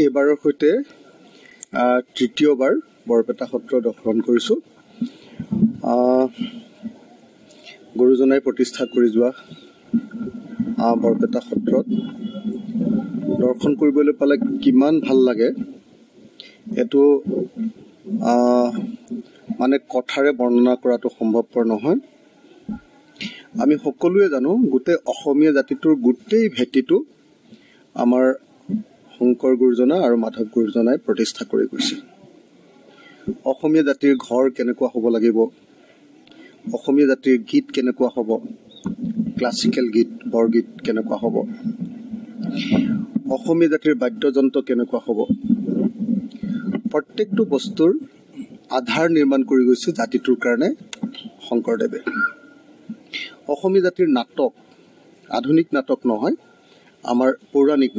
এবাৰৰ সৈতে তৃতীয়বাৰ বৰপেটা সত্ৰ দৰ্শন কৰিছোঁ। গুৰুজনাই প্ৰতিষ্ঠা কৰি যোৱা বৰপেটা সত্ৰত দৰ্শন কৰিবলৈ পালে কিমান ভাল লাগে এইটো মানে কথাৰে বৰ্ণনা কৰাটো সম্ভৱপৰ নহয়। আমি সকলোৱে জানো গোটেই অসমীয়া জাতিটোৰ গোটেই ভেটিটো আমাৰ শংকৰ গুৰুজনা আৰু মাধৱ গুৰুজনাই প্ৰতিষ্ঠা কৰি গৈছে। অসমীয়া জাতিৰ ঘৰ কেনেকুৱা হ'ব লাগিব, অসমীয়া জাতিৰ গীত কেনেকুৱা হ'ব, ক্লাছিকেল গীত বৰগীত কেনেকুৱা হ'ব, অসমীয়া জাতিৰ বাদ্যযন্ত্ৰ কেনেকুৱা হ'ব, প্ৰত্যেকটো বস্তুৰ আধাৰ নিৰ্মাণ কৰি গৈছে জাতিটোৰ কাৰণে শংকৰদেৱে। অসমীয়া জাতিৰ নাটক, আধুনিক নাটক নহয়, আমাৰ পৌৰাণিক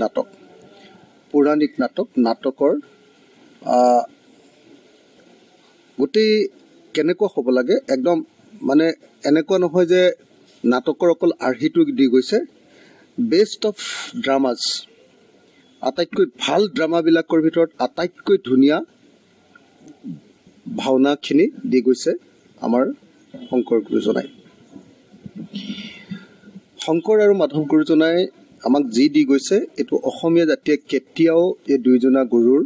নাটক, নাটকৰ গোটেই কেনেকুৱা হ'ব লাগে, একদম মানে এনেকুৱা নহয় যে নাটকৰ অকল আৰ্হিটো দি গৈছে, বেষ্ট অফ ড্ৰামাজ, আটাইতকৈ ভাল ড্ৰামাবিলাকৰ ভিতৰত আটাইতকৈ ধুনীয়া ভাওনাখিনি দি গৈছে আমাৰ শংকৰ গুৰুজনাই। শংকৰ আৰু মাধৱ গুৰুজনাই আমাক যি দি গৈছে এইটো অসমীয়া জাতিয়ে কেতিয়াও এই দুইজনা গুৰুৰ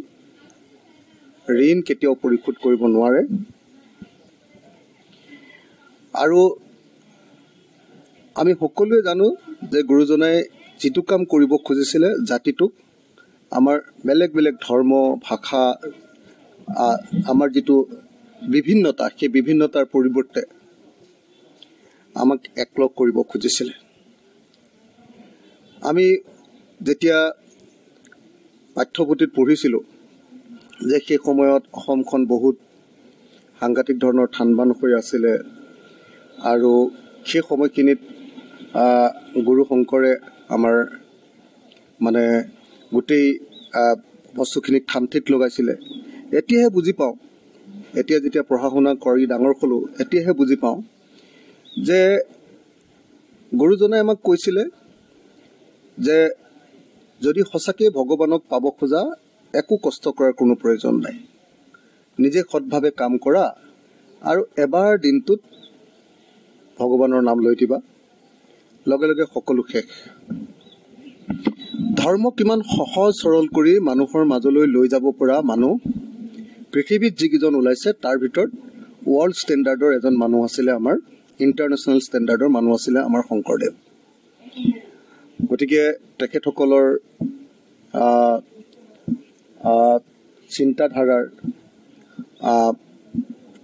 ঋণ কেতিয়াও পৰিশোধ কৰিব নোৱাৰে। আৰু আমি সকলোৱে জানো যে গুৰুজনাই যিটো কাম কৰিব খুজিছিলে জাতিটোক, আমাৰ বেলেগ বেলেগ ধৰ্ম, ভাষা, আমাৰ যিটো বিভিন্নতা, সেই বিভিন্নতাৰ পৰিৱৰ্তে আমাক একলগ কৰিব খুজিছিলে। আমি যেতিয়া পাঠ্যপুথিত পঢ়িছিলোঁ যে সেই সময়ত অসমখন বহুত সাংঘাতিক ধৰণৰ থান-বান হৈ আছিলে আৰু সেই সময়খিনিত গুৰু শংকৰে আমাৰ মানে গোটেই বস্তুখিনিক থান-থিত লগাইছিলে। এতিয়াহে বুজি পাওঁ, এতিয়া যেতিয়া পঢ়া শুনা কৰি ডাঙৰ হ'লোঁ, এতিয়াহে বুজি পাওঁ যে গুৰুজনাই আমাক কৈছিলে যে যদি সঁচাকৈ ভগৱানক পাব খোজা একো কষ্ট কৰাৰ কোনো প্ৰয়োজন নাই, নিজে সৎভাৱে কাম কৰা আৰু এবাৰ দিনটোত ভগৱানৰ নাম লৈ দিবা, লগে লগে সকলো শেষ। ধৰ্ম কিমান সহজ সৰল কৰি মানুহৰ মাজলৈ লৈ যাব পৰা মানুহ পৃথিৱীত যিকেইজন ওলাইছে তাৰ ভিতৰত ৱৰ্ল্ড ষ্টেণ্ডাৰ্ডৰ এজন মানুহ আছিলে, আমাৰ ইণ্টাৰনেশ্যনেল ষ্টেণ্ডাৰ্ডৰ মানুহ আছিলে আমাৰ শংকৰদেৱ। গতিকে তেখেতসকলৰ চিন্তাধাৰাৰ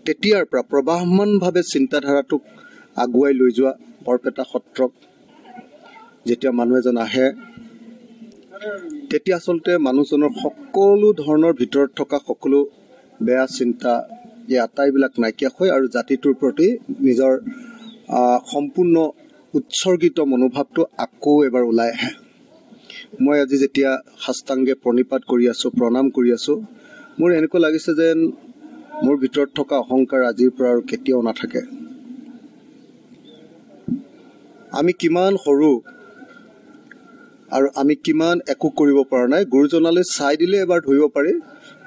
তেতিয়াৰ পৰা প্ৰবাহমানভাৱে চিন্তাধাৰাটোক আগুৱাই লৈ যোৱা বৰপেটা সত্ৰক যেতিয়া মানুহ এজন আহে, তেতিয়া আচলতে মানুহজনৰ সকলো ধৰণৰ ভিতৰত থকা সকলো বেয়া চিন্তা এই আটাইবিলাক নাইকিয়া হয় আৰু জাতিটোৰ প্ৰতি নিজৰ সম্পূৰ্ণ উৎসৰ্গিত মনোভাৱটো আকৌ এবাৰ ওলাই আহে। মই আজি যেতিয়া সাষ্টাংগে প্ৰণিপাত কৰি আছোঁ, প্ৰণাম কৰি আছোঁ, মোৰ এনেকুৱা লাগিছে যেন মোৰ ভিতৰত থকা অহংকাৰ আজিৰ পৰা আৰু কেতিয়াও নাথাকে। আমি কিমান সৰু আৰু আমি কিমান একো কৰিব পৰা নাই, গুৰুজনালৈ চাই দিলে এবাৰ ধৰিব পাৰি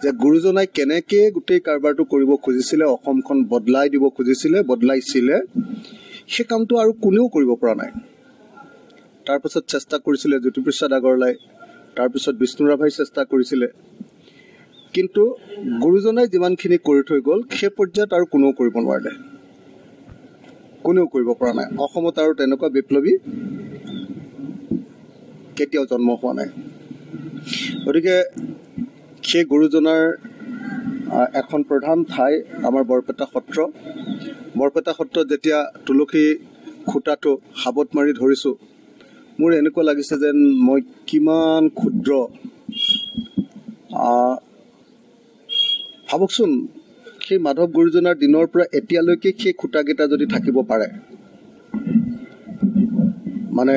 যে গুৰুজনাই কেনেকৈ গোটেই কাৰবাৰটো কৰিব খুজিছিলে, অসমখন বদলাই দিব খুজিছিলে, বদলাইছিলে, সেই কামটো আৰু কোনেও কৰিব পৰা নাই। তাৰপিছত চেষ্টা কৰিছিলে জ্যোতিপ্ৰসাদ আগৰৱালাই, তাৰপিছত বিষ্ণু ৰাভাই চেষ্টা কৰিছিলে, কিন্তু গুৰুজনাই যিমানখিনি কৰি থৈ গ'ল সেই পৰ্যায়ত আৰু কোনেও কৰিব নোৱাৰিলে, কোনেও কৰিব পৰা নাই। অসমত আৰু তেনেকুৱা বিপ্লৱী কেতিয়াও জন্ম হোৱা নাই। গতিকে সেই গুৰুজনাৰ এখন প্ৰধান ঠাই আমাৰ বৰপেটা সত্ৰ। বৰপেটা সত্ৰত যেতিয়া তুলসী খুঁটাটো সাবত মাৰি ধৰিছোঁ, মোৰ এনেকুৱা লাগিছে যেন মই কিমান ক্ষুদ্ৰ। ভাবকচোন, সেই মাধৱ গুৰুজনাৰ দিনৰ পৰা এতিয়ালৈকে সেই খুঁটাকেইটা যদি থাকিব পাৰে, মানে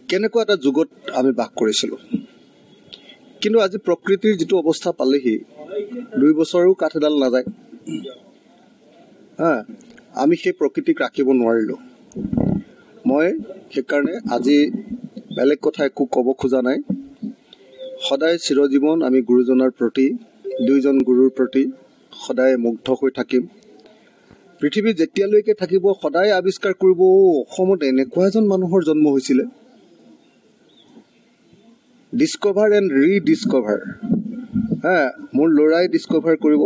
কেনেকুৱা এটা যুগত আমি বাস কৰিছিলোঁ। কিন্তু আজি প্ৰকৃতিৰ যিটো অৱস্থা পালেহি, 2 বছৰো কাঠ এডাল নাযায়, আমি সেই প্ৰকৃতিক ৰাখিব নোৱাৰিলোঁ। মই সেইকাৰণে আজি বেলেগ কথা একো ক'ব খোজা নাই। সদায় চিৰজীৱন আমি গুৰুজনাৰ প্ৰতি দুইজন গুৰুৰ প্ৰতি সদায় মুগ্ধ হৈ থাকিম পৃথিৱী যেতিয়ালৈকে থাকিব সদায় আৱিষ্কাৰ কৰিব অসমত এনেকুৱা এজন মানুহৰ জন্ম হৈছিলে ডিস্কভাৰ এণ্ড ৰিডিস্কভাৰ মোৰ ল'ৰাই ডিস্কভাৰ কৰিব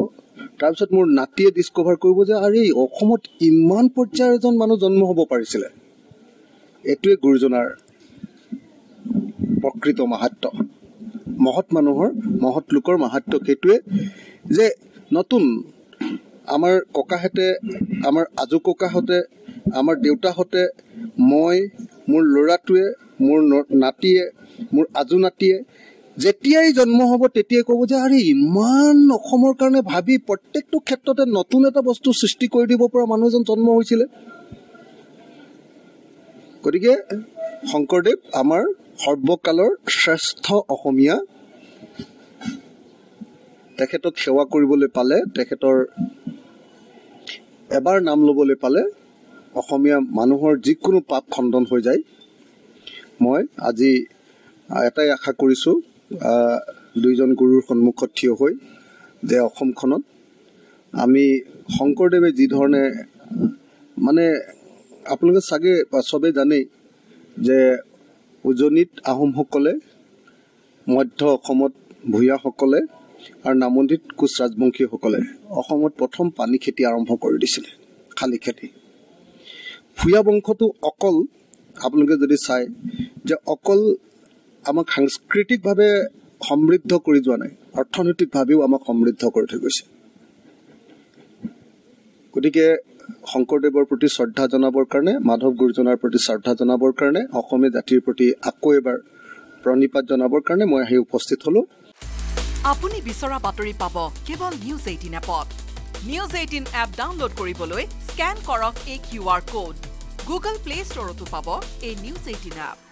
তাৰপিছত মোৰ নাতিয়ে ডিস্কভাৰ কৰিব যে আৰে অসমত ইমান পৰ্যায়ৰ এজন মানুহ জন্ম হ'ব পাৰিছিলে এইটোৱে গুৰুজনাৰ প্ৰকৃত মাহাত্য মহৎ মানুহৰ মহৎ লোকৰ মাহাত্য সেইটোৱে যে নতুন আমাৰ ককাহঁতে আমাৰ আজু ককাহঁতে আমাৰ দেউতাহঁতে মই মোৰ ল'ৰাটোৱে মোৰ নাতিয়ে মোৰ আজু নাতিয়ে যেতিয়াই জন্ম হ'ব তেতিয়াই ক'ব যে আৰে ইমান অসমৰ কাৰণে ভাবি প্ৰত্যেকটো ক্ষেত্ৰতে নতুন এটা বস্তু সৃষ্টি কৰি দিব পৰা মানুহ এজন জন্ম হৈছিলে গতিকে শংকৰদেৱ আমাৰ সৰ্বকালৰ শ্ৰেষ্ঠ অসমীয়া তেখেতক সেৱা কৰিবলৈ পালে তেখেতৰ এবাৰ নাম ল'বলৈ পালে অসমীয়া মানুহৰ যিকোনো পাপ খণ্ডন হৈ যায় মই আজি এটাই আশা কৰিছোঁ দুইজন গুৰুৰ সন্মুখত থিয় হৈ যে অসমখনত আমি শংকৰদেৱে যি ধৰণে মানে আপোনালোকে চাগে চবেই জানেই যে উজনিত আহোমসকলে মধ্য অসমত ভূঞাসকলে আৰু নামনিত কোচ ৰাজবংশীসকলে অসমত প্ৰথম পানী খেতি আৰম্ভ কৰি দিছিলে খালি খেতি ভূঞা বংশটো অকল আপোনালোকে যদি চাই যে অকল আমাক সাংস্কৃতিকভাৱে সমৃদ্ধ কৰি যোৱা নাই অৰ্থনৈতিকভাৱেও আমাক সমৃদ্ধ কৰি থৈ গৈছে গতিকে শংকৰদেৱৰ প্ৰতি শ্ৰদ্ধা জনাবৰ কাৰণে মাধৱ গুৰুজনাৰ প্ৰতি শ্ৰদ্ধা জনাবৰ কাৰণে অসমীয়া জাতিৰ প্ৰতি আকৌ এবাৰ প্ৰণিপাত জনাবৰ কাৰণে মই আহি উপস্থিত হলো আপুনি বিচৰা বাতৰি পাব কেৱল নিউজ 18 এপত নিউজ 18 এপ ডাউনলোড কৰিবলৈ স্ক্যান কৰক এই QR কোড গুগল প্লে ষ্টৰতো পাব এই নিউজ 18 এপ